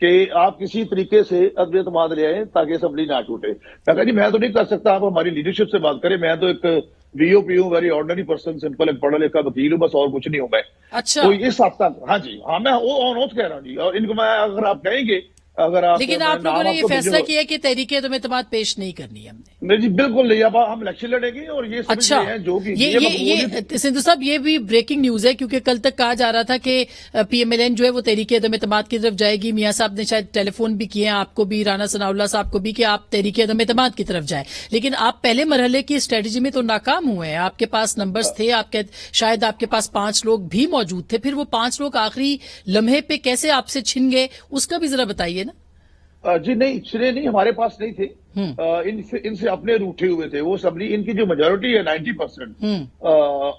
کہ آپ کسی طریقے سے عدم اعتماد لے آئیں تاکہ اسمبلی نہ ٹوٹے. میں کہا جی میں تو نہیں کر سکتا, آپ ہماری لیڈرشپ سے بات کریں, میں تو ایک وی او پی ہوں, ویری آرڈنری پرسن, سمپل ایک پڑھا لکھا وکیل ہوں, بس اور کچھ نہیں ہوں میں. اچھا, تو اس حد تک ہاں جی, ہاں میں وہ آن کہہ رہا ہوں جی. اور ان کو میں اگر آپ کہیں گے, اگر آپ لیکن آپ لوگوں نے یہ فیصلہ کیا کہ تحریک عدم اعتماد پیش نہیں کرنی ہے ہم نے. نہیں جی بالکل نہیں, اب ہم الیکشن لڑیں گے اور یہ سمجھ اچھا, رہے ہیں جو کہ یہ سندھو صاحب یہ بھی بریکنگ نیوز ہے, کیونکہ کل تک کہا جا رہا تھا کہ پی ایم ایل این جو ہے وہ تحریک عدم اعتماد کی طرف جائے گی. میاں صاحب نے شاید ٹیلی فون بھی کیے ہیں آپ کو بھی, رانا ثناء اللہ صاحب کو بھی, کہ آپ تحریک عدم اعتماد کی طرف جائیں. لیکن آپ پہلے مرحلے کی اسٹریٹجی میں تو ناکام ہوئے ہیں. آپ کے پاس نمبرز تھے, شاید آپ کے پاس 5 لوگ بھی موجود تھے, پھر وہ 5 لوگ آخری لمحے پہ کیسے آپ سے چھن گئے, اس کا بھی ذرا بتائیے نا. جی نہیں, چھنے نہیں, ہمارے پاس نہیں تھے. ان سے اپنے روٹے ہوئے تھے وہ اسمبلی. ان کی جو میجورٹی ہے 90%,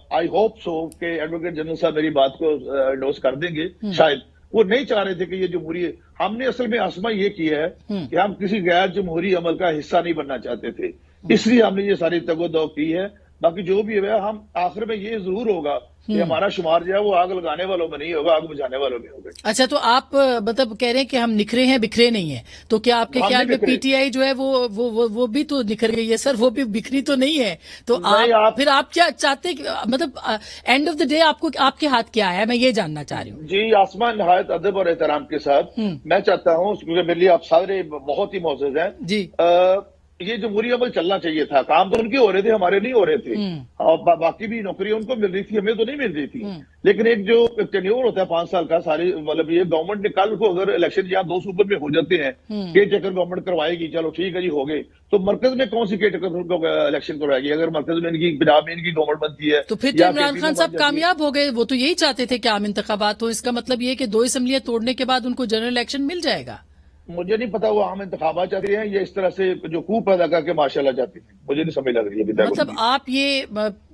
آئی ہوپ سو کہ ایڈوکیٹ جنرل صاحب میری بات کو انڈورس کر دیں گے شاید. وہ نہیں چاہ رہے تھے کہ یہ جمہوری, ہم نے اصل میں عصمہ یہ کیا ہے کہ ہم کسی غیر جمہوری عمل کا حصہ نہیں بننا چاہتے تھے, اس لیے ہم نے یہ ساری تگ و دو کی ہے. باقی جو بھی ہے ہم آخر میں یہ ضرور ہوگا کہ ہمارا شمار جو ہے وہ آگ لگانے والوں میں نہیں ہوگا, آگ بجھانے والوں میں ہوگا. اچھا, تو آپ مطلب کہہ رہے ہیں کہ ہم نکھرے ہیں, بکھرے نہیں ہیں, تو کیا آپ کے خیال میں پی ٹی آئی جو ہے وہ بھی تو نکھر گئی ہے سر, وہ بھی بکھری تو نہیں ہے. تو پھر آپ کیا چاہتے ہیں, مطلب اینڈ آف دا ڈے آپ کے ہاتھ کیا ہے, میں یہ جاننا چاہ رہی ہوں. جی آسمان نہایت ادب اور احترام کے ساتھ میں چاہتا ہوں, کیونکہ میرے لیے آپ سارے بہت ہی معزز ہیں جی, یہ جمہوری عمل چلنا چاہیے تھا. کام تو ان کے ہو رہے تھے, ہمارے نہیں ہو رہے تھے. اور باقی بھی نوکریاں ان کو مل رہی تھی, ہمیں تو نہیں مل رہی تھی. لیکن ایک جو ٹینیور ہوتا ہے 5 سال کا, ساری مطلب یہ گورنمنٹ نے کل کو اگر الیکشن یا 2 صوبوں میں ہو جاتے ہیں, کیئر ٹیکر گورنمنٹ کروائے گی, چلو ٹھیک ہے جی ہو گئے, تو مرکز میں کون سی کیئر ٹیکر الیکشن کروائے گی اگر مرکز میں ان کی بنا میں ان کی گورنمنٹ بنتی ہے. تو پھر تو عمران خان صاحب کامیاب ہو گئے, وہ تو یہی چاہتے تھے کہ عام انتخابات ہو. اس کا مطلب یہ کہ 2 اسمبلیاں توڑنے کے بعد ان کو جنرل الیکشن مل جائے گا. مجھے نہیں پتا وہ عام انتخابات چاہتے ہیں یا اس طرح سے جو کو پیدا کر کے ماشاءاللہ چاہتے ہیں, مجھے نہیں سمجھ لگ رہی ہے. مطلب آپ یہ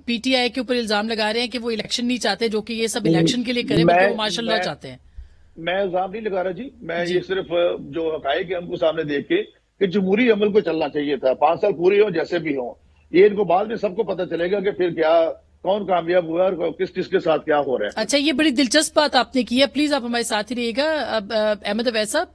پی ٹی آئی کے اوپر الزام لگا رہے ہیں کہ وہ الیکشن نہیں چاہتے, جو کہ یہ سب الیکشن کے لیے کریں, بلکہ وہ ماشاءاللہ چاہتے ہیں. میں الزام نہیں لگا رہا جی, میں یہ صرف جو حقائق ہے ان کو سامنے دیکھ کے کہ جمہوری عمل کو چلنا چاہیے تھا. 5 سال پورے ہوں جیسے بھی ہوں, یہ ان کو بعد میں سب کو پتہ چلے گا کہ پھر کیا کون کامیاب ہوا اور کس کس کے ساتھ کیا ہو رہا ہے. اچھا, یہ بڑی دلچسپ بات آپ نے کی ہے. پلیز آپ ہمارے ساتھ ہی رہیے گا. احمد اویس صاحب,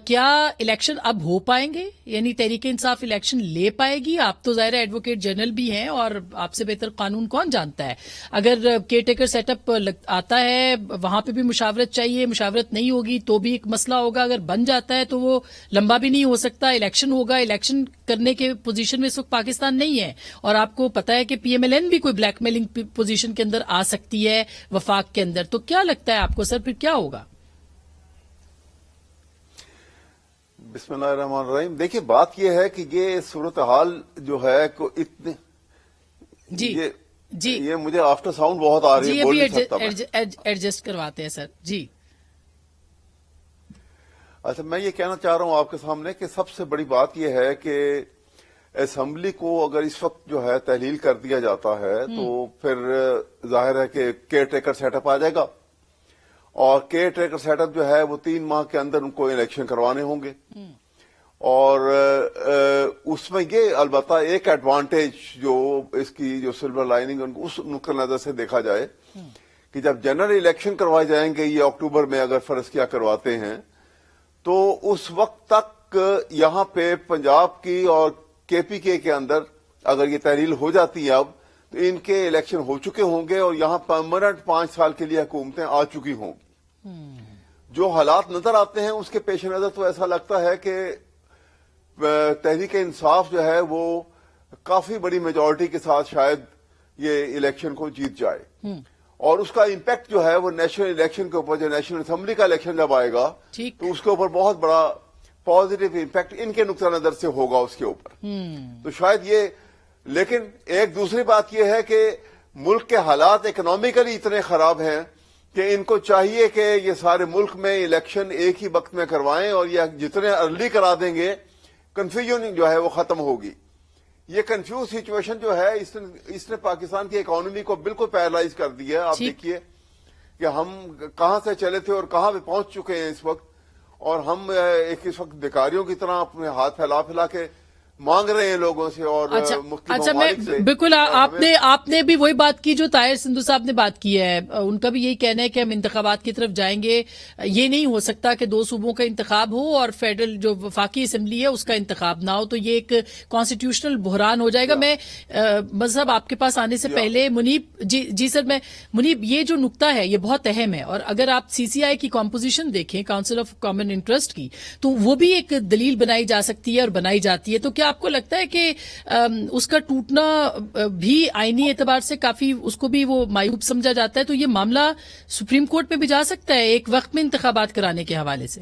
کیا الیکشن اب ہو پائیں گے, یعنی تحریک انصاف الیکشن لے پائے گی؟ آپ تو ظاہر ایڈوکیٹ جنرل بھی ہیں اور آپ سے بہتر قانون کون جانتا ہے. اگر کیئر ٹیکر سیٹ اپ آتا ہے, وہاں پہ بھی مشاورت چاہیے, مشاورت نہیں ہوگی تو بھی ایک مسئلہ ہوگا. اگر بن جاتا ہے تو وہ لمبا بھی نہیں ہو سکتا, الیکشن ہوگا. الیکشن کرنے کے پوزیشن میں اس وقت پاکستان نہیں ہے, اور آپ کو پتا ہے کہ پی ایم ایل این بھی کوئی بلیک میلنگ پوزیشن کے اندر آ سکتی ہے وفاق کے اندر. تو کیا لگتا ہے آپ کو سر, پھر کیا ہوگا؟ بسم اللہ الرحمن الرحیم. دیکھیے بات یہ ہے کہ یہ صورتحال جو ہے کو اتنے جی یہ مجھے آفٹر ساؤنڈ بہت آ رہی ہے, بول نہیں سکتا میں. ایڈجسٹ کرواتے ہیں سر. جی اچھا, میں یہ کہنا چاہ رہا ہوں آپ کے سامنے کہ سب سے بڑی بات یہ ہے کہ اسمبلی کو اگر اس وقت جو ہے تحلیل کر دیا جاتا ہے تو پھر ظاہر ہے کہ کیئر ٹیکر سیٹ اپ آ جائے گا, اور کیئر ٹیکر سیٹ اپ جو ہے وہ 3 ماہ کے اندر ان کو الیکشن کروانے ہوں گے. اور اس میں یہ البتہ ایک ایڈوانٹیج جو اس کی جو سلور لائننگ اس نقطۂ نظر سے دیکھا جائے کہ جب جنرل الیکشن کروائے جائیں گے یہ اکتوبر میں, اگر فرض کیا کرواتے ہیں, تو اس وقت تک یہاں پہ پنجاب کی اور کے پی کے اندر اگر یہ تحلیل ہو جاتی ہے اب, تو ان کے الیکشن ہو چکے ہوں گے اور یہاں پرماننٹ 5 سال کے لیے حکومتیں آ چکی ہوں گی. جو حالات نظر آتے ہیں اس کے پیش نظر تو ایسا لگتا ہے کہ تحریک انصاف جو ہے وہ کافی بڑی میجورٹی کے ساتھ شاید یہ الیکشن کو جیت جائے, اور اس کا امپیکٹ جو ہے وہ نیشنل الیکشن کے اوپر, جو نیشنل اسمبلی کا الیکشن جب آئے گا تو اس کے اوپر بہت بڑا پازیٹو امپیکٹ ان کے نقطہ نظر سے ہوگا اس کے اوپر. تو شاید یہ, لیکن ایک دوسری بات یہ ہے کہ ملک کے حالات اکنامیکلی اتنے خراب ہیں کہ ان کو چاہیے کہ یہ سارے ملک میں الیکشن ایک ہی وقت میں کروائیں, اور یہ جتنے ارلی کرا دیں گے کنفیوژن جو ہے وہ ختم ہوگی. یہ کنفیوز سچویشن جو ہے اس نے پاکستان کی اکانومی کو بالکل پیرالائز کر دیا ہے. آپ دیکھیے کہ ہم کہاں سے چلے تھے اور کہاں پہ پہنچ چکے ہیں اس وقت, اور ہم ایک اس وقت بیکاریوں کی طرح اپنے ہاتھ پھیلا پھیلا کے مانگ رہے ہیں لوگوں سے اور اچھا میں بالکل آپ نے بھی وہی بات کی جو طاہر سندھو صاحب نے بات کی ہے. ان کا بھی یہی کہنا ہے کہ ہم انتخابات کی طرف جائیں گے. یہ نہیں ہو سکتا کہ 2 صوبوں کا انتخاب ہو اور فیڈرل جو وفاقی اسمبلی ہے اس کا انتخاب نہ ہو, تو یہ ایک کانسٹیٹیوشنل بحران ہو جائے گا. میں مذہب آپ کے پاس آنے سے پہلے منیب جی سر, میں منیب یہ جو نقطہ ہے یہ بہت اہم ہے, اور اگر آپ سی سی آئی کی کمپوزیشن دیکھیں کاؤنسل آف کامن انٹرسٹ کی, تو وہ بھی ایک دلیل بنائی جا سکتی ہے اور بنائی جاتی ہے. تو کیا آپ کو لگتا ہے کہ اس کا ٹوٹنا بھی آئینی اعتبار سے کافی اس کو بھی وہ معیوب سمجھا جاتا ہے, تو یہ معاملہ سپریم کورٹ میں بھی جا سکتا ہے ایک وقت میں انتخابات کرانے کے حوالے سے؟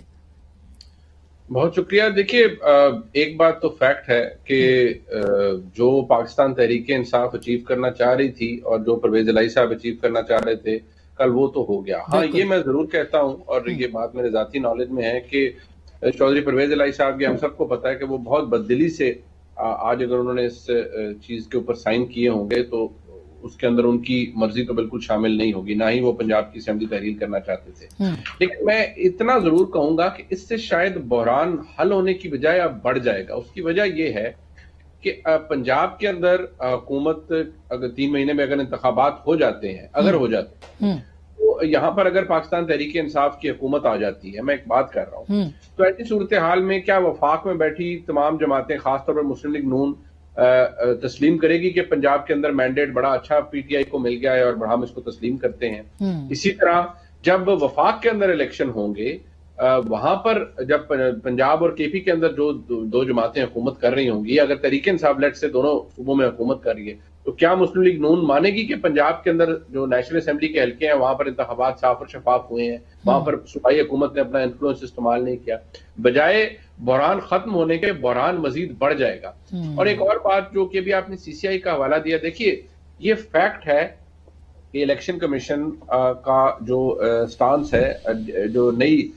بہت شکریہ. دیکھیے ایک بات تو فیکٹ ہے کہ جو پاکستان تحریک انصاف اچیو کرنا چاہ رہی تھی اور جو پرویز الہی صاحب اچیو کرنا چاہ رہے تھے کل, وہ تو ہو گیا. ہاں یہ میں ضرور کہتا ہوں, اور یہ بات میرے ذاتی نالج میں ہے کہ چودھری پرویز الہی صاحب کی ہم سب کو پتا ہے کہ وہ بہت بددلی سے آج اگر انہوں نے اس چیز کے اوپر سائن کیے ہوں گے تو اس کے اندر ان کی مرضی تو بالکل شامل نہیں ہوگی, نہ ہی وہ پنجاب کی اسمبلی تحلیل کرنا چاہتے تھے. لیکن میں اتنا ضرور کہوں گا کہ اس سے شاید بحران حل ہونے کی بجائے اب بڑھ جائے گا. اس کی وجہ یہ ہے کہ پنجاب کے اندر حکومت اگر 3 مہینے میں اگر انتخابات ہو جاتے ہیں, تو یہاں پر اگر پاکستان تحریک انصاف کی حکومت آ جاتی ہے, میں ایک بات کر رہا ہوں, تو ایسی صورتحال میں کیا وفاق میں بیٹھی تمام جماعتیں, خاص طور پر مسلم لیگ نون, تسلیم کرے گی کہ پنجاب کے اندر مینڈیٹ بڑا اچھا پی ٹی آئی کو مل گیا ہے اور ہم اس کو تسلیم کرتے ہیں؟ اسی طرح جب وفاق کے اندر الیکشن ہوں گے, وہاں پر جب پنجاب اور کے پی کے اندر جو 2 جماعتیں حکومت کر رہی ہوں گی, اگر تحریک انصاف لیٹ سے دونوں صوبوں میں حکومت کر رہی ہے, تو کیا مسلم لیگ نون مانے گی کہ پنجاب کے اندر جو نیشنل اسمبلی کے حلقے ہیں وہاں پر انتخابات صاف اور شفاف ہوئے ہیں, وہاں پر صوبائی حکومت نے اپنا انفلوئنس استعمال نہیں کیا؟ بجائے بحران ختم ہونے کے بحران مزید بڑھ جائے گا. اور ایک اور بات جو کہ بھی آپ نے سی سی آئی کا حوالہ دیا, دیکھیے یہ فیکٹ ہے کہ الیکشن کمیشن کا جو سٹانس ہے جو نئی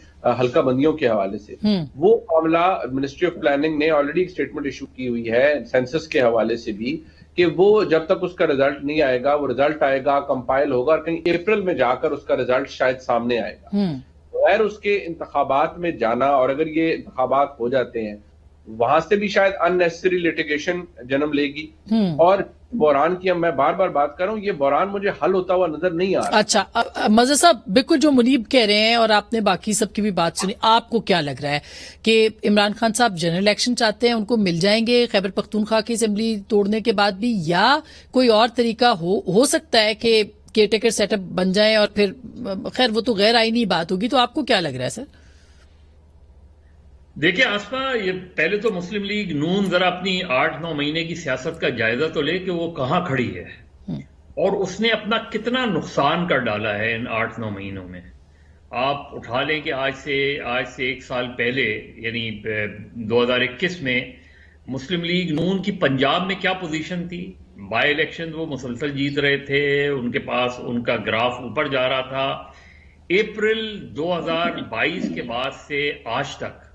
حلقہ بندیوں کے حوالے سے, وہ معاملہ منسٹری آف پلاننگ نے آلریڈی ایک اسٹیٹمنٹ ایشو کی ہوئی ہے سینسس کے حوالے سے بھی, کہ وہ جب تک اس کا رزلٹ نہیں آئے گا, وہ رزلٹ آئے گا, کمپائل ہوگا, اور کہیں اپریل میں جا کر اس کا رزلٹ شاید سامنے آئے گا. غیر اس کے انتخابات میں جانا, اور اگر یہ انتخابات ہو جاتے ہیں وہاں سے بھی شاید ان نیسسری لیٹیگیشن جنم لے گی. اور بحران کی میں بار بار بات کر رہا ہوں, یہ بحران مجھے حل ہوتا ہوا نظر نہیں آ رہا. اچھا مظہر صاحب, بالکل جو منیب کہہ رہے ہیں اور آپ نے باقی سب کی بھی بات سنی, آپ کو کیا لگ رہا ہے کہ عمران خان صاحب جنرل الیکشن چاہتے ہیں, ان کو مل جائیں گے خیبر پختونخوا کی اسمبلی توڑنے کے بعد بھی, یا کوئی اور طریقہ ہو سکتا ہے کہ کیئر ٹیکر سیٹ اپ بن جائیں, اور پھر خیر وہ تو غیر آئینی بات ہوگی, تو آپ کو کیا لگ رہا ہے سر؟ دیکھیں آسما, یہ پہلے تو مسلم لیگ نون ذرا اپنی 8-9 مہینے کی سیاست کا جائزہ تو لے کہ وہ کہاں کھڑی ہے, اور اس نے اپنا کتنا نقصان کر ڈالا ہے ان 8-9 مہینوں میں. آپ اٹھا لیں کہ آج سے 1 سال پہلے یعنی 2021 میں مسلم لیگ نون کی پنجاب میں کیا پوزیشن تھی؟ بائی الیکشن وہ مسلسل جیت رہے تھے, ان کے پاس ان کا گراف اوپر جا رہا تھا. اپریل 2022 کے بعد سے آج تک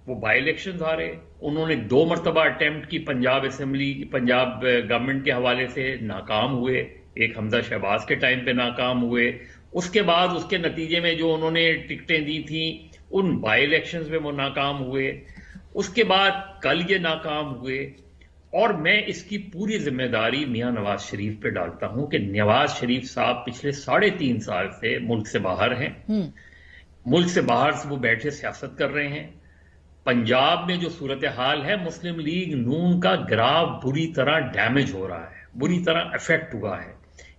وہ بائی الیکشن ہارے. انہوں نے 2 مرتبہ اٹیمپٹ کی پنجاب اسمبلی, پنجاب گورنمنٹ کے حوالے سے ناکام ہوئے. ایک حمزہ شہباز کے ٹائم پہ ناکام ہوئے, اس کے بعد اس کے نتیجے میں جو انہوں نے ٹکٹیں دی تھیں ان بائی الیکشنز میں وہ ناکام ہوئے. اس کے بعد کل یہ ناکام ہوئے. اور میں اس کی پوری ذمہ داری میاں نواز شریف پہ ڈالتا ہوں کہ نواز شریف صاحب پچھلے 3.5 سال سے ملک سے باہر ہیں. ملک سے باہر سے وہ بیٹھے سیاست کر رہے ہیں. پنجاب میں جو صورتحال ہے, مسلم لیگ نون کا گراف بری طرح ڈیمیج ہو رہا ہے, بری طرح افیکٹ ہوا ہے.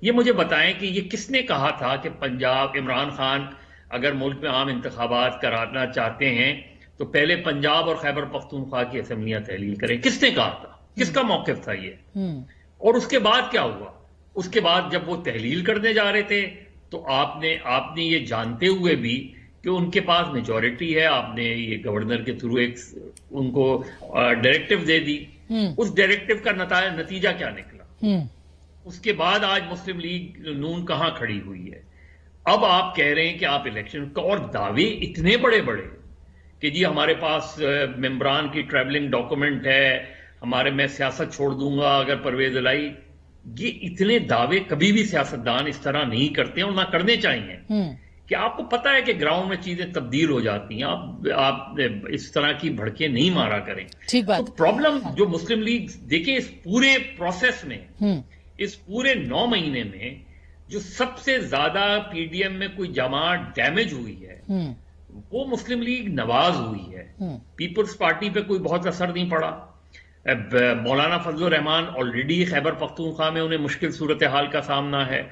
یہ مجھے بتائیں کہ یہ کس نے کہا تھا کہ پنجاب, عمران خان اگر ملک میں عام انتخابات کرانا چاہتے ہیں تو پہلے پنجاب اور خیبر پختونخوا کی اسمبلیاں تحلیل کریں؟ کس نے کہا تھا؟ کس کا موقف تھا یہ؟ اور اس کے بعد کیا ہوا؟ اس کے بعد جب وہ تحلیل کرنے جا رہے تھے تو آپ نے یہ جانتے ہوئے بھی کہ ان کے پاس میجورٹی ہے, آپ نے یہ گورنر کے تھرو ایک ان کو ڈائریکٹو دے دی. اس ڈائریکٹو کا نتیجہ کیا نکلا؟ اس کے بعد آج مسلم لیگ نون کہاں کھڑی ہوئی ہے؟ اب آپ کہہ رہے ہیں کہ آپ الیکشن کا, اور دعوے اتنے بڑے بڑے کہ جی ہمارے پاس ممبران کی ٹریولنگ ڈاکومنٹ ہے, میں سیاست چھوڑ دوں گا اگر پرویز الہی. یہ اتنے دعوے کبھی بھی سیاستدان اس طرح نہیں کرتے اور نہ کرنے چاہیے. کہ آپ کو پتا ہے کہ گراؤنڈ میں چیزیں تبدیل ہو جاتی ہیں، آپ اس طرح کی بھڑکے نہیں مارا کریں. ٹھیک بات. تو پرابلم جو مسلم لیگ دیکھیں اس پورے پروسیس میں، اس پورے 9 مہینے میں جو سب سے زیادہ پی ڈی ایم میں کوئی جماعت ڈیمیج ہوئی ہے وہ مسلم لیگ نواز ہوئی ہے. پیپلز پارٹی پہ کوئی بہت اثر نہیں پڑا. مولانا فضل الرحمان آلریڈی خیبر پختونخوا میں انہیں مشکل صورتحال کا سامنا ہے،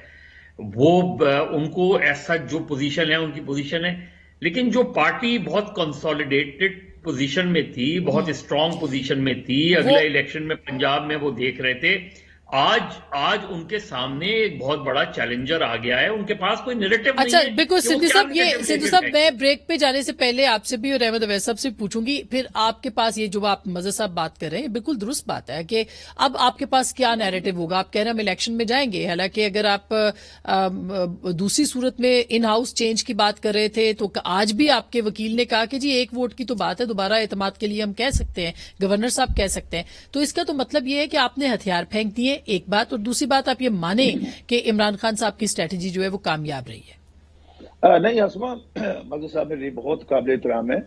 وہ ان کو ایسا جو پوزیشن ہے ان کی پوزیشن ہے، لیکن جو پارٹی بہت کنسالیڈیٹڈ پوزیشن میں تھی، بہت اسٹرانگ پوزیشن میں تھی، اگلے الیکشن میں پنجاب میں وہ دیکھ رہے تھے، آج ان کے سامنے ایک بہت بڑا چیلنجر آ گیا ہے، ان کے پاس کوئی نیریٹو نہیں ہے. اچھا بالکل سندھو صاحب میں بریک پہ جانے سے پہلے آپ سے بھی اور احمد اویس صاحب سے پوچھوں گی، پھر آپ کے پاس یہ جو آپ مظہر صاحب بات کر رہے ہیں بالکل درست بات ہے کہ اب آپ کے پاس کیا نیریٹو ہوگا. آپ کہہ رہے ہیں ہم الیکشن میں جائیں گے، حالانکہ اگر آپ دوسری صورت میں ان ہاؤس چینج کی بات کر رہے تھے تو آج بھی آپ کے وکیل نے کہا کہ جی 1 ووٹ کی تو بات ہے، دوبارہ اعتماد کے لیے ہم کہہ سکتے ہیں، گورنر صاحب کہہ سکتے ہیں. تو اس کا تو مطلب یہ ہے کہ آپ نے ہتھیار پھینک دیے، ایک بات. اور دوسری بات آپ یہ مانیں کہ عمران خان صاحب کی اسٹریٹجی جو ہے وہ کامیاب رہی ہے. نہیں اسما، مظہر صاحب میری بہت قابل احترام ہے.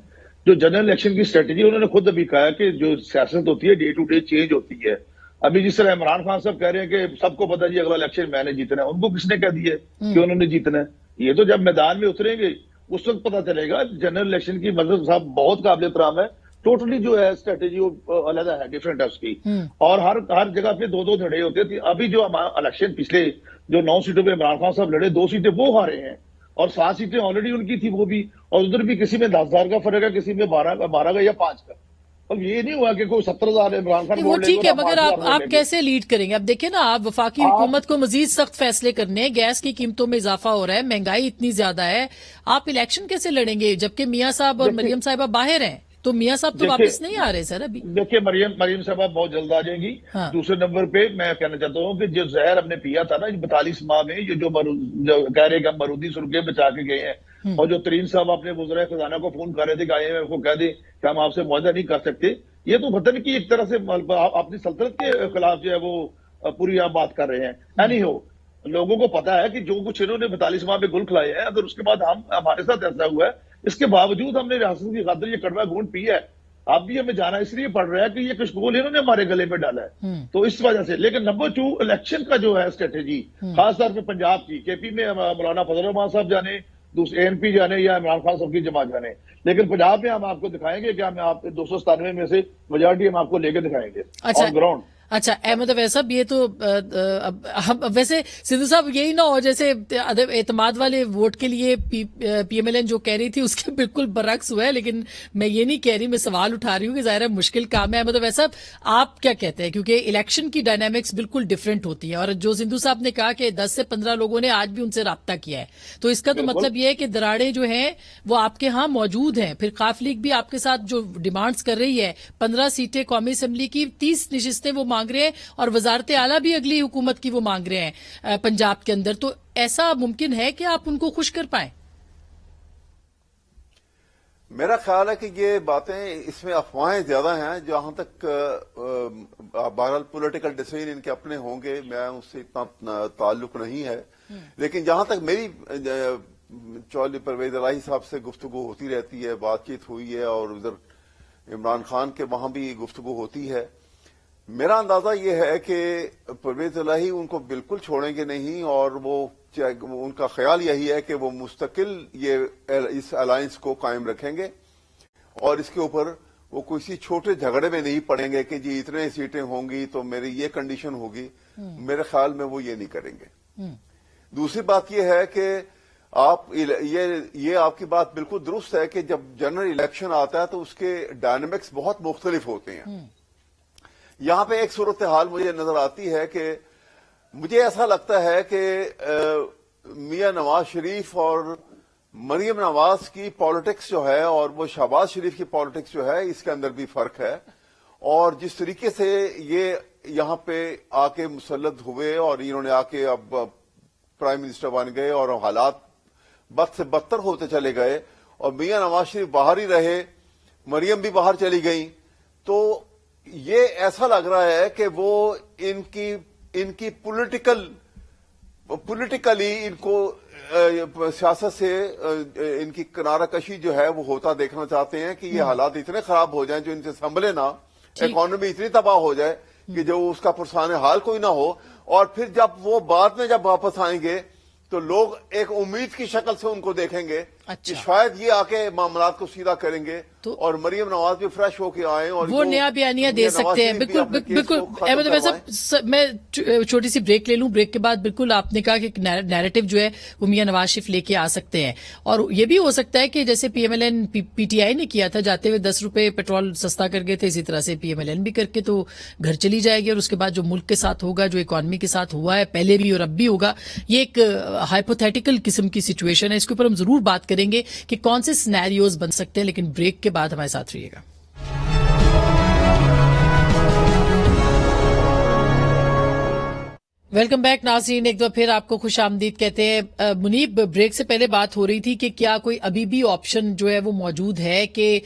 جو جنرل الیکشن کی اسٹریٹجی انہوں نے خود ابھی کہا کہ جو سیاست ہوتی ہے ڈے ٹو ڈے چینج ہوتی ہے. ابھی جس طرح عمران خان صاحب کہہ رہے ہیں کہ سب کو پتا جی اگلا الیکشن میں نے جیتنا ہے، ان کو کس نے کہہ دیا کہ انہوں نے جیتنا ہے؟ یہ تو جب میدان میں اتریں گے اس وقت پتا چلے گا. جنرل الیکشن کی مظہر صاحب بہت قابل احترام ہے. ٹوٹلی جو ہے اسٹریٹجی وہ علیحدہ ہے، ڈفرینٹ ہے اس کی. اور ہر جگہ پہ 2 لڑے ہوتے تھے. ابھی جو الیکشن پچھلے جو 9 سیٹوں پہ عمران خان صاحب لڑے، 2 سیٹیں وہ ہارے ہیں اور 7 سیٹیں آلریڈی ان کی تھی وہ بھی، اور ادھر بھی کسی میں 10,000 کا فرق ہے، کسی میں 12 کا یا 5 کا. اب یہ نہیں ہوا کہ کوئی 70,000 عمران خان وہ ٹھیک ہے، مگر آپ کیسے لیڈ کریں گے؟ اب دیکھیں نا، آپ وفاقی حکومت کو مزید سخت فیصلے کرنے، گیس کی قیمتوں میں اضافہ ہو رہا ہے، مہنگائی اتنی زیادہ ہے، آپ الیکشن کیسے لڑیں گے جبکہ میاں صاحب اور مریم صاحبہ باہر ہیں؟ تو میاں صاحب تو واپس نہیں آ رہے سر ابھی. دیکھیے مریم صاحبہ بہت جلد آ جائیں گی. دوسرے نمبر پہ میں کہنا چاہتا ہوں کہ جو زہر ہم نے پیا تھا نا 42 ماہ میں، یہ جو کہہ رہے کہ ہم بارودی سرخے بچا کے گئے ہیں، اور جو ترین صاحب اپنے وزرائے خزانہ کو فون کر رہے تھے کہ آئی ایم ایف کو کہہ دیں کہ ہم آپ سے معاہدہ نہیں کر سکتے، یہ تو وطن کی ایک طرح سے اپنی سلطنت کے خلاف جو ہے وہ پوری آپ بات کر رہے ہیں. اینی ہو، لوگوں کو پتا ہے کہ جو کچھ انہوں نے 42 ماہ میں گل کھلائے ہیں، اگر اس کے بعد ہمارے ساتھ ایسا ہوا ہے، اس کے باوجود ہم نے ریاست کی خاطر یہ کڑوا گھونٹ پیا ہے. اب بھی ہمیں جانا اس لیے پڑ رہا ہے کہ یہ کشکول انہوں نے ہمارے گلے میں ڈالا ہے، تو اس وجہ سے. لیکن نمبر 2 الیکشن کا جو ہے اسٹریٹجی، خاص طور پہ پنجاب کی، کے پی میں مولانا فضل الرحمان صاحب جانے، دوسرے اے این پی جانے یا عمران خان صاحب کی جماعت جانے، لیکن پنجاب میں ہم آپ کو دکھائیں گے کہ ہم آپ 297 میں سے میجارٹی ہم آپ کو لے کے دکھائیں گے آن گراؤنڈ. اچھا احمد اویس صاحب، یہ تو ویسے سندھو صاحب یہی نہ ہو جیسے اعتماد والے ووٹ کے لیے پی ایم ایل این جو کہہ رہی تھی اس کے بالکل برعکس ہوا ہے. لیکن میں یہ نہیں کہہ رہی، میں سوال اٹھا رہی ہوں کہ ظاہر ہے مشکل کام ہے. احمد اویس صاحب آپ کیا کہتے ہیں؟ کیونکہ الیکشن کی ڈائنامکس بالکل ڈفرینٹ ہوتی ہے، اور جو سندھو صاحب نے کہا کہ 10 سے 15 لوگوں نے آج بھی ان سے رابطہ کیا ہے، تو اس کا تو مطلب یہ ہے کہ دراڑیں جو ہیں وہ آپ کے ہاں موجود ہیں. پھر قاف لیگ بھی آپ کے ساتھ جو ڈیمانڈز کر رہی ہے، 15 سیٹیں قومی اسمبلی کی، 30 نشستیں وہ مانگ رہے ہیں، اور وزارت اعلیٰ بھی اگلی حکومت کی وہ مانگ رہے ہیں پنجاب کے اندر. تو ایسا ممکن ہے کہ آپ ان کو خوش کر پائیں؟ میرا خیال ہے کہ یہ باتیں اس میں افواہیں زیادہ ہیں. جہاں تک بہرحال پولیٹیکل ڈیسیژن ان کے اپنے ہوں گے، میں اس سے اتنا تعلق نہیں ہے. لیکن جہاں تک میری چودھری پرویز الہی صاحب سے گفتگو ہوتی رہتی ہے، بات چیت ہوئی ہے، اور ادھر عمران خان کے وہاں بھی گفتگو ہوتی ہے، میرا اندازہ یہ ہے کہ پرویز الہی ان کو بالکل چھوڑیں گے نہیں، اور وہ ان کا خیال یہی ہے کہ وہ مستقل اس الائنس کو قائم رکھیں گے، اور اس کے اوپر وہ کسی چھوٹے جھگڑے میں نہیں پڑیں گے کہ جی اتنے سیٹیں ہوں گی تو میری یہ کنڈیشن ہوگی. میرے خیال میں وہ یہ نہیں کریں گے. دوسری بات یہ ہے کہ یہ آپ کی بات بالکل درست ہے کہ جب جنرل الیکشن آتا ہے تو اس کے ڈائنامکس بہت مختلف ہوتے ہیں. یہاں پہ ایک صورتحال مجھے نظر آتی ہے کہ مجھے ایسا لگتا ہے کہ میاں نواز شریف اور مریم نواز کی پالیٹکس جو ہے اور وہ شہباز شریف کی پالیٹکس جو ہے، اس کے اندر بھی فرق ہے. اور جس طریقے سے یہ یہاں پہ آ کے مسلط ہوئے اور انہوں نے آ کے اب پرائم منسٹر بن گئے اور حالات بد سے بدتر ہوتے چلے گئے، اور میاں نواز شریف باہر ہی رہے، مریم بھی باہر چلی گئیں، تو یہ ایسا لگ رہا ہے کہ وہ ان کی پولیٹیکلی ان کو سیاست سے ان کی کنارہ کشی جو ہے وہ ہوتا دیکھنا چاہتے ہیں کہ یہ حالات اتنے خراب ہو جائیں جو ان سے سنبھلے نہ، اکانومی اتنی تباہ ہو جائے کہ جو اس کا پرسان حال کوئی نہ ہو، اور پھر جب وہ بعد میں جب واپس آئیں گے تو لوگ ایک امید کی شکل سے ان کو دیکھیں گے کہ شاید یہ آ کے معاملات کو سیدھا کریں گے اور مریم نواز بھی فریش ہو کے آئیں اور وہ نیا بیانیہ دے سکتے ہیں. بالکل احمد اویس صاحب، میں چھوٹی سی بریک لے لوں. بریک کے بعد بالکل آپ نے کہا کہ نیریٹو جو ہے وہ میاں نواز شریف لے کے آ سکتے ہیں، اور یہ بھی ہو سکتا ہے کہ جیسے P M L N P T I نے کیا تھا، جاتے ہوئے 10 روپے پیٹرول سستا کر گئے تھے، اسی طرح سے پی ایم ایل این بھی کر کے تو گھر چلی جائے گی، اور اس کے بعد جو ملک کے ساتھ ہوگا، جو اکانومی کے ساتھ ہوا ہے پہلے بھی اور اب بھی ہوگا، یہ ایک ہائپوتھیٹیکل قسم کی سچویشن ہے. اس کے اوپر ہم ضرور بات کریں گے کہ کون سے سینیریوز بن سکتے ہیں، لیکن بریک کے بعد ہمارے ساتھ رہیے گا. ویلکم بیک ناظرین، ایک دو پھر آپ کو خوش آمدید کہتے ہیں. منیب، بریک سے پہلے بات ہو رہی تھی کہ کیا کوئی ابھی بھی آپشن جو ہے وہ موجود ہے کہ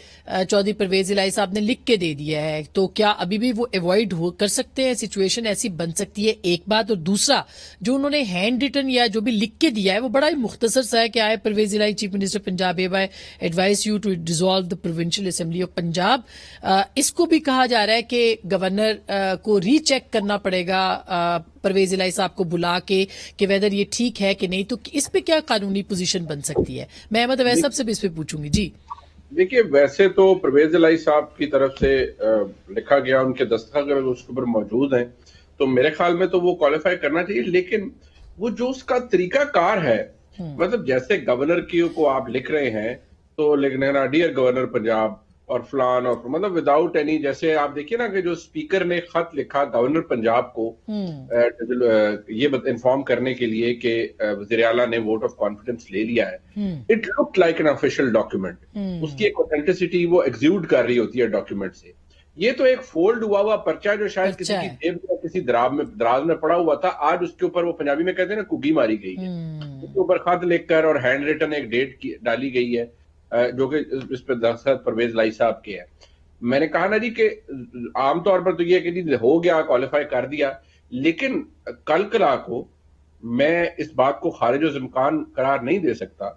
چودھری پرویز الہی صاحب نے لکھ کے دے دیا ہے، تو کیا ابھی بھی وہ ایوائڈ کر سکتے ہیں؟ سچویشن ایسی بن سکتی ہے، ایک بات. اور دوسرا، جو انہوں نے ہینڈ ریٹن یا جو بھی لکھ کے دیا ہے وہ بڑا ہی مختصر سا ہے کہ آئے Pervaiz Elahi chief minister Punjab by advise you to dissolve the provincial assembly of Punjab. اس کو بھی کہا جا رہا ہے کہ گورنر کو ری چیک کرنا پڑے گا پرویز الہی صاحب کو بلا کے کہ ویدر یہ ٹھیک ہے کہ نہیں. تو اس پہ کیا قانونی پوزیشن بن سکتی ہے؟ میں احمد اویس صاحب سے بھی اس پہ پوچھوں گی. جی دیکھیے، ویسے تو پرویز الہی صاحب کی طرف سے لکھا گیا، ان کے دستخط اگر اس کے اوپر موجود ہیں تو میرے خیال میں تو وہ کوالیفائی کرنا چاہیے. لیکن وہ جو اس کا طریقہ کار ہے، مطلب جیسے گورنر کی کو آپ لکھ رہے ہیں تو لکھنا ڈیئر گورنر پنجاب اور فلان، اور مطلب وداؤٹ اینی، جیسے آپ دیکھیے نا کہ جو اسپیکر نے خط لکھا گورنر پنجاب کو یہ انفارم کرنے کے لیے کہ وزیر اعلیٰ نے ووٹ آف کانفیڈنس لے لیا ہے، it look like an official document. اس کی ایک اوتھینٹسٹی وہ ایگزیوٹ کر رہی ہوتی ہے ڈاکیومنٹ سے. یہ تو ایک فولڈ ہوا پرچہ جو شاید کسی کی جیب میں کسی دراز میں پڑا ہوا تھا، آج اس کے اوپر وہ پنجابی میں کہتے ہیں نا کگی ماری گئی ہے، اس کے اوپر خط لکھ کر اور ہینڈ ریٹن ایک ڈیٹ ڈالی گئی ہے جو کہ اس پہ دستخط پرویز الہی صاحب کے ہے. میں نے کہا نا جی کہ عام طور پر تو یہ کہ ہو گیا، کوالیفائی کر دیا، لیکن کل کلا کو میں اس بات کو خارج الامکان قرار نہیں دے سکتا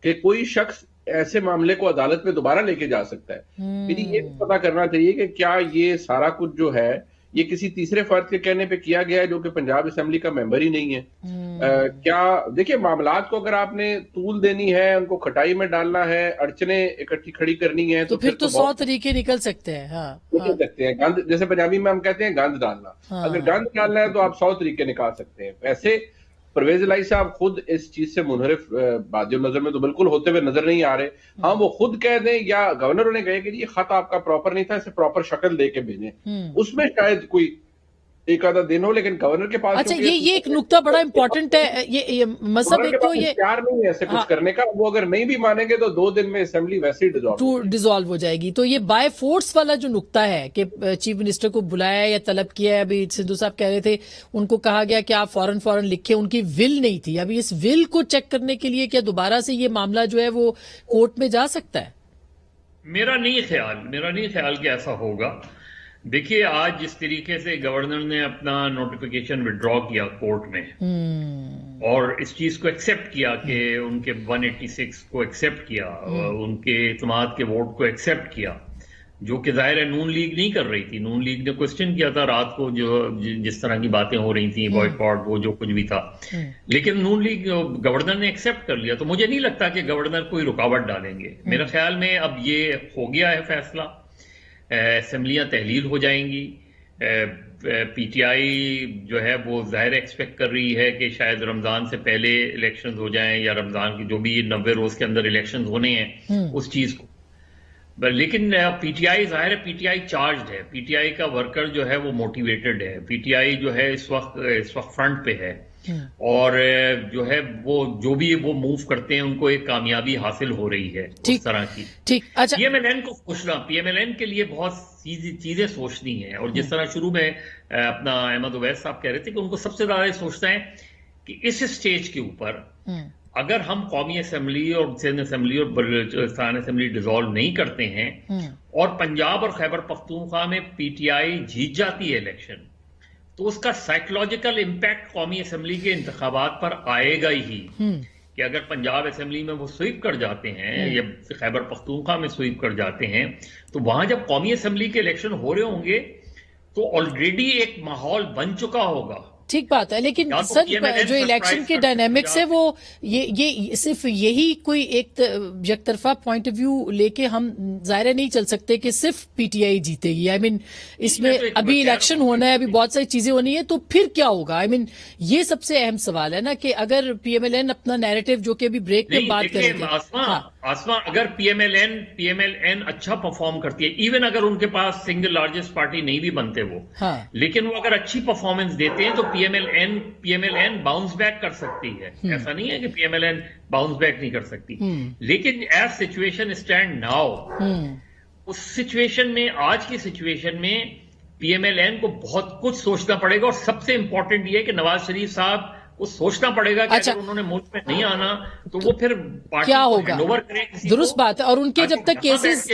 کہ کوئی شخص ایسے معاملے کو عدالت میں دوبارہ لے کے جا سکتا ہے. پھر یہ پتا کرنا چاہیے کہ کیا یہ سارا کچھ جو ہے یہ کسی تیسرے فرد کے کہنے پہ کیا گیا ہے جو کہ پنجاب اسمبلی کا ممبر ہی نہیں ہے. کیا دیکھیے، معاملات کو اگر آپ نے طول دینی ہے، ان کو کھٹائی میں ڈالنا ہے، اڑچنیں اکٹھی کھڑی کرنی ہے تو پھر تو 100 طریقے نکل سکتے ہیں. نکل سکتے ہیں گند، جیسے پنجابی میں ہم کہتے ہیں گند ڈالنا. اگر گند ڈالنا ہے تو آپ 100 طریقے نکال سکتے ہیں. ویسے پرویز الہی صاحب خود اس چیز سے منحرف بادی نظر میں تو بالکل ہوتے ہوئے نظر نہیں آ رہے. ہاں، وہ خود کہہ دیں یا گورنر نے کہے کہ یہ خط آپ کا پراپر نہیں تھا، اسے پراپر شکل دے کے بھیجیں، اس میں شاید کوئی ایک آدھا دن ہو، لیکن گورنر کے پاس اچھا یہ ایک نقطہ بڑا امپورٹنٹ ہے. یہ مذہب ایک تو یہ اختیار نہیں ہے ایسے کچھ کرنے کا. وہ اگر نہیں بھی مانیں گے تو 2 دن میں اسمبلی ویسے ہی ڈیزالو ہو جائے گی. تو یہ بائی فورس والا جو نقطہ ہے کہ چیف منسٹر کو بلایا یا طلب کیا ہے، ابھی سندھو صاحب کہہ رہے تھے ان کو کہا گیا کہ آپ فوراً لکھیں، ان کی ول نہیں تھی. ابھی اس ول کو چیک کرنے کے لیے کیا دوبارہ سے یہ معاملہ جو ہے وہ کورٹ میں جا سکتا ہے؟ میرا نہیں خیال کہ ایسا ہوگا. دیکھیے، آج جس طریقے سے گورنر نے اپنا نوٹیفیکیشن وڈرا کیا کورٹ میں اور اس چیز کو ایکسیپٹ کیا کہ ان کے 186 کو ایکسیپٹ کیا، ان کے اعتماد کے ووٹ کو ایکسیپٹ کیا، جو کہ ظاہر ہے نون لیگ نہیں کر رہی تھی. نون لیگ نے کوسچن کیا تھا رات کو، جو جس طرح کی باتیں ہو رہی تھیں، بوائکاٹ، وہ جو کچھ بھی تھا، لیکن نون لیگ گورنر نے ایکسیپٹ کر لیا. تو مجھے نہیں لگتا کہ گورنر کوئی رکاوٹ ڈالیں گے. میرے خیال میں اب یہ ہو گیا ہے فیصلہ، اسمبلیاں تحلیل ہو جائیں گی. پی ٹی آئی جو ہے وہ ظاہر ایکسپیکٹ کر رہی ہے کہ شاید رمضان سے پہلے الیکشنز ہو جائیں، یا رمضان کی جو بھی 90 روز کے اندر الیکشنز ہونے ہیں اس چیز کو. لیکن پی ٹی آئی ظاہر ہے، پی ٹی آئی چارجڈ ہے، پی ٹی آئی کا ورکر جو ہے وہ موٹیویٹڈ ہے. پی ٹی آئی جو ہے اس وقت فرنٹ پہ ہے، اور جو ہے وہ جو بھی وہ موو کرتے ہیں ان کو ایک کامیابی حاصل ہو رہی ہے اس طرح کی. پی ایم ایل این کو سوچنا، پی ایم ایل این کے لیے بہت چیزیں سوچنی ہیں. اور جس طرح شروع میں اپنا احمد اویس صاحب کہہ رہے تھے کہ ان کو سب سے زیادہ سوچنا ہے کہ اس اسٹیج کے اوپر اگر ہم قومی اسمبلی اور سندھ اسمبلی اور بلوچستان اسمبلی ڈیزالو نہیں کرتے ہیں اور پنجاب اور خیبر پختونخوا میں پی ٹی آئی جیت جاتی ہے الیکشن، تو اس کا سائیکولوجیکل امپیکٹ قومی اسمبلی کے انتخابات پر آئے گا ہی کہ اگر پنجاب اسمبلی میں وہ سویپ کر جاتے ہیں یا خیبر پختونخوا میں سویپ کر جاتے ہیں تو وہاں جب قومی اسمبلی کے الیکشن ہو رہے ہوں گے تو آلریڈی ایک ماحول بن چکا ہوگا. ٹھیک بات ہے, لیکن سر جو الیکشن کے ڈائنامکس ہے وہ یہ صرف یہی کوئی ایک یک طرفہ پوائنٹ آف ویو لے کے ہم ظاہر نہیں چل سکتے کہ صرف پی ٹی آئی جیتے گی. آئی مین اس میں ابھی الیکشن ہونا ہے, ابھی بہت ساری چیزیں ہونی ہے, تو پھر کیا ہوگا؟ آئی مین یہ سب سے اہم سوال ہے نا کہ اگر پی ایم ایل این اپنا نیریٹو جو کہ ابھی بریک میں بات کریں گے, آسما اگر پی ایم ایل این اچھا پرفارم کرتی ہے, ایون اگر ان کے پاس سنگل لارجسٹ پارٹی نہیں بھی بنتے وہ, لیکن وہ اگر اچھی پرفارمنس دیتے ہیں تو P M L N bounce back کر سکتی ہے. ایسا نہیں ہے کہ P M L N bounce back نہیں کر سکتی, لیکن ایز سچویشن اسٹینڈ ناؤ, اس سچویشن میں, آج کی سچویشن میں پی ایم ایل این کو بہت کچھ سوچنا پڑے گا, اور سب سے امپورٹنٹ یہ کہ نواز شریف صاحب کو سوچنا پڑے گا کہ اگر انہوں نے ملک میں نہیں آنا تو وہ پھر پارٹی کیا کو ہوگا. ہینڈ اوور کریں کسی درست کو, بات ہے, اور ان کے جب تک کیسز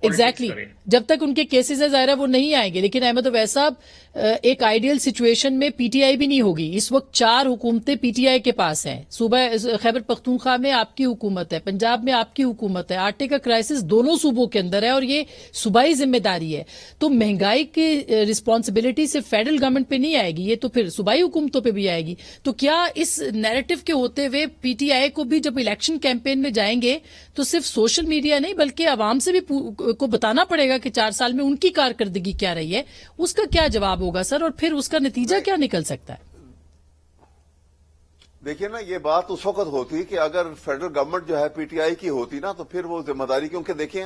ایگزیکٹلی جب تک ان کے کیسز ہے ظاہر ہے وہ نہیں آئیں گے. لیکن احمد اویس صاحب ایک آئیڈیل سچویشن میں پی ٹی آئی بھی نہیں ہوگی. اس وقت 4 حکومتیں پی ٹی آئی کے پاس ہیں. صوبہ خیبر پختونخوا میں آپ کی حکومت ہے, پنجاب میں آپ کی حکومت ہے, آٹے کا کرائسس دونوں صوبوں کے اندر ہے, اور یہ صوبائی ذمہ داری ہے. تو مہنگائی کی رسپانسبلٹی سے فیڈرل گورنمنٹ پہ نہیں آئے گی, یہ تو پھر صوبائی حکومتوں پہ بھی آئے گی. تو کیا اس نیریٹو کے ہوتے ہوئے پی ٹی آئی کو بھی جب الیکشن کیمپین میں جائیں گے تو صرف سوشل میڈیا نہیں بلکہ عوام سے بھی کو بتانا پڑے گا کہ 4 سال میں ان کی کارکردگی کیا رہی ہے, اس کا کیا جواب ہوگا سر, اور پھر اس کا نتیجہ کیا نکل سکتا ہے؟ دیکھیے نا, یہ بات اس وقت ہوتی کہ اگر فیڈرل گورنمنٹ جو ہے پی ٹی آئی کی ہوتی نا تو پھر وہ ذمہ داری, کیونکہ دیکھیں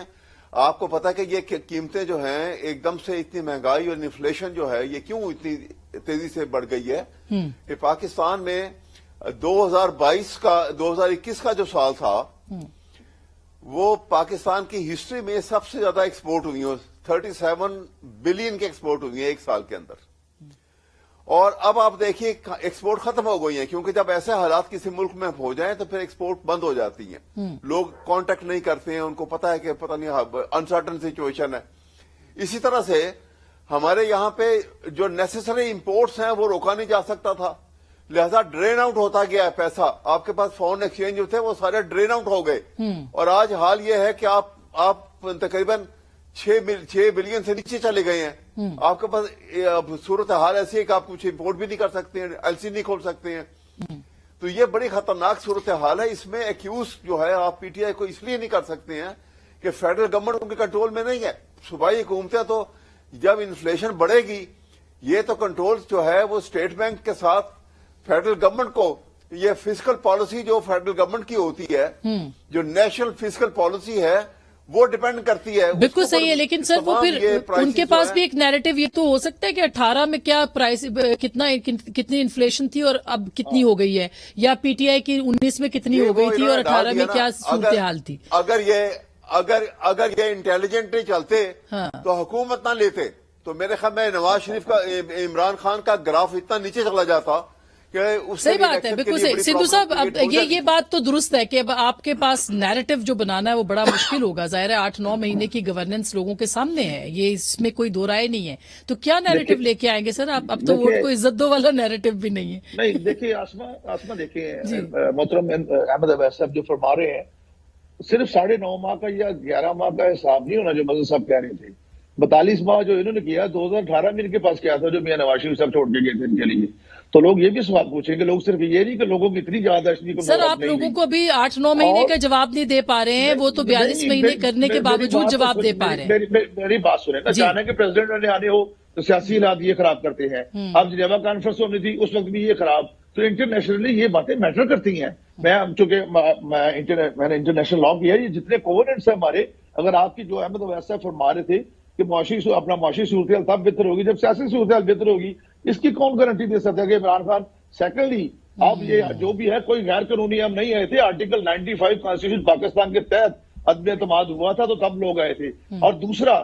آپ کو پتا کہ یہ قیمتیں جو ہیں ایک دم سے اتنی مہنگائی اور انفلیشن جو ہے یہ کیوں اتنی تیزی سے بڑھ گئی ہے کہ پاکستان میں 2021 کا جو سال تھا وہ پاکستان کی ہسٹری میں سب سے زیادہ ایکسپورٹ ہوئی ہیں, 37 بلین کے ایکسپورٹ ہوئی ہیں ایک سال کے اندر. اور اب آپ دیکھیے ایکسپورٹ ختم ہو گئی ہیں, کیونکہ جب ایسے حالات کسی ملک میں ہو جائیں تو پھر ایکسپورٹ بند ہو جاتی ہیں, لوگ کانٹیکٹ نہیں کرتے ہیں, ان کو پتا ہے کہ پتہ نہیں انسرٹن سچویشن ہے. اسی طرح سے ہمارے یہاں پہ جو نیسیسری امپورٹس ہیں وہ روکا نہیں جا سکتا تھا, لہذا ڈرین آؤٹ ہوتا گیا ہے پیسہ. آپ کے پاس فورن ایکسچینج جو تھے وہ سارے ڈرین آؤٹ ہو گئے, اور آج حال یہ ہے کہ آپ تقریباً 6 بلین سے نیچے چلے گئے ہیں. آپ کے پاس صورت حال ایسی ہے کہ آپ کچھ امپورٹ بھی نہیں کر سکتے ہیں, ایل سی نہیں کھول سکتے ہیں. تو یہ بڑی خطرناک صورت حال ہے. اس میں ایکیوز جو ہے آپ پی ٹی آئی کو اس لیے نہیں کر سکتے ہیں کہ فیڈرل گورنمنٹ ان کے کنٹرول میں نہیں ہے. صوبائی حکومتیں تو جب انفلیشن بڑھے گی, یہ تو کنٹرول جو ہے وہ اسٹیٹ بینک کے ساتھ فیڈرل گورنمنٹ کو, یہ فسکل پالیسی جو فیڈرل گورنمنٹ کی ہوتی ہے, جو نیشنل فسکل پالیسی ہے وہ ڈیپینڈ کرتی ہے. بالکل صحیح ہے, لیکن سر وہ پھر ان کے پاس بھی ایک نیریٹو یہ تو ہو سکتا ہے کہ 18 میں کیا پرائس کتنی انفلیشن تھی اور اب کتنی ہو گئی ہے, یا پی ٹی آئی کی 19 میں کتنی ہو گئی تھی اور 18 میں کیا صورتحال تھی. اگر یہ انٹیلیجنٹلی چلتے تو حکومت نہ لیتے تو میرے خیال میں نواز شریف کا, عمران خان کا گراف اتنا نیچے چلا جاتا. صحیح بات ہے, بالکل صحیح. سندھو صاحب اب یہ بات تو درست ہے کہ اب آپ کے پاس نیریٹو جو بنانا ہے وہ بڑا مشکل ہوگا. ظاہر ہے 8-9 مہینے کی گورننس لوگوں کے سامنے ہے, یہ اس میں کوئی دو رائے نہیں ہے. تو کیا نیریٹو لے کے آئیں گے سر آپ؟ اب تو ووٹ کو عزت دو والا نیریٹو بھی نہیں ہے. نہیں دیکھیے آسما دیکھیے محترم احمد اویس صاحب جو فرما رہے ہیں, صرف 9.5 ماہ کا یا 11 ماہ کا حساب نہیں ہونا جو مزن صاحب کہہ رہے تھے. 42 ماہ جو انہوں نے کیا 2018 میں ان کے پاس کیا تھا جو میاں نواز شریف صاحب چھوڑ کے گئے تھے ان کے لیے. تو لوگ یہ بھی سوال پوچھیں گے, لوگ صرف یہ نہیں کہ لوگوں کی اتنی زیادہ سر آپ لوگوں کو ابھی 8-9 مہینے کا جواب نہیں دے پا رہے ہیں, وہ تو 42 مہینے کرنے کے باوجود جواب دے پا رہے ہیں. میری بات سنیں نا, چاہنا کہ پریزیڈنٹ نے آنے ہو تو سیاسی حالات یہ خراب کرتے ہیں. اب جنیوا کانفرنس ہونی تھی اس وقت بھی یہ خراب. تو انٹرنیشنلی یہ باتیں میٹر کرتی ہیں. چونکہ میں نے انٹرنیشنل لا کیا, یہ جتنے کووننٹس ہیں ہمارے, اگر آپ کی جو احمد اویس صاحب فرما رہے تھے کہ اپنا معاشی صورتحال تب بہتر ہوگی جب سیاسی صورتحال بہتر ہوگی, اس کی کون گارنٹی دے سکتا ہے کہ عمران خان. سیکنڈلی اب یہ جو بھی ہے کوئی غیر قانونی ہم نہیں آئے تھے. آرٹیکل 95 کانسٹیٹیوشن پاکستان کے تحت عدم اعتماد ہوا تھا تو تب لوگ آئے تھے. اور دوسرا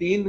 3